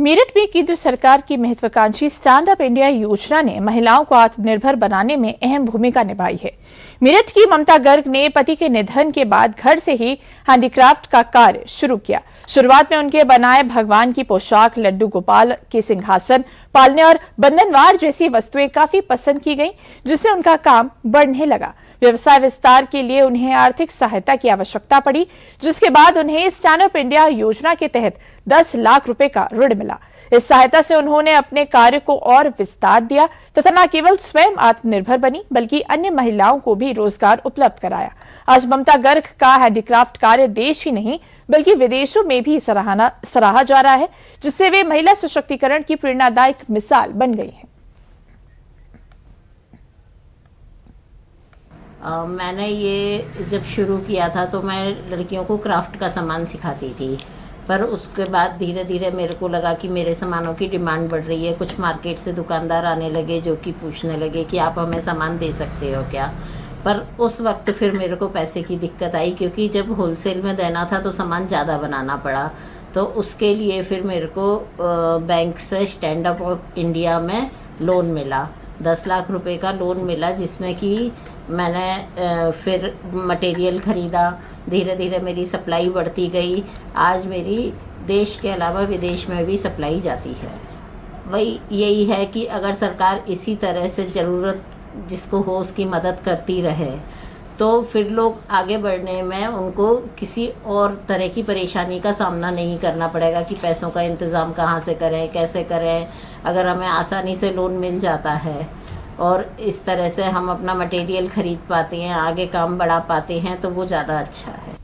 मेरठ में केंद्र सरकार की महत्वाकांक्षी स्टैंड अप इंडिया योजना ने महिलाओं को आत्मनिर्भर बनाने में अहम भूमिका निभाई है। मेरठ की ममता गर्ग ने पति के निधन के बाद घर से ही हैंडीक्राफ्ट का कार्य शुरू किया। शुरुआत में उनके बनाए भगवान की पोशाक, लड्डू गोपाल के सिंहासन, पालने और बंधनवार जैसी वस्तुएं काफी पसंद की गईं, जिससे उनका काम बढ़ने लगा। व्यवसाय विस्तार के लिए उन्हें आर्थिक सहायता की आवश्यकता पड़ी, जिसके बाद उन्हें स्टैंड अप इंडिया योजना के तहत 10 लाख रुपए का ऋण मिला। इस सहायता से उन्होंने अपने कार्य को और विस्तार दिया तथा न केवल स्वयं आत्मनिर्भर बनी, बल्कि अन्य महिलाओं को भी रोजगार उपलब्ध कराया। आज ममता गर्ग का हैंडीक्राफ्ट कार्य देश ही नहीं बल्कि विदेशों में भी सराहा जा रहा है, जिससे वे महिला सशक्तिकरण की प्रेरणादायक मिसाल बन गई हैं। मैंने ये जब शुरू किया था तो मैं लड़कियों को क्राफ्ट का सामान सिखाती थी, पर उसके बाद धीरे धीरे मेरे को लगा कि मेरे सामानों की डिमांड बढ़ रही है। कुछ मार्केट से दुकानदार आने लगे जो कि पूछने लगे कि आप हमें सामान दे सकते हो क्या। पर उस वक्त फिर मेरे को पैसे की दिक्कत आई, क्योंकि जब होलसेल में देना था तो सामान ज़्यादा बनाना पड़ा। तो उसके लिए फिर मेरे को बैंक से स्टैंड अप इंडिया में लोन मिला, 10 लाख रुपए का लोन मिला, जिसमें कि मैंने फिर मटेरियल ख़रीदा। धीरे धीरे मेरी सप्लाई बढ़ती गई। आज मेरी देश के अलावा विदेश में भी सप्लाई जाती है। वही यही है कि अगर सरकार इसी तरह से ज़रूरत जिसको हो उसकी मदद करती रहे तो फिर लोग आगे बढ़ने में उनको किसी और तरह की परेशानी का सामना नहीं करना पड़ेगा कि पैसों का इंतज़ाम कहाँ से करें, कैसे करें। अगर हमें आसानी से लोन मिल जाता है और इस तरह से हम अपना मटेरियल ख़रीद पाते हैं, आगे काम बढ़ा पाते हैं, तो वो ज़्यादा अच्छा है।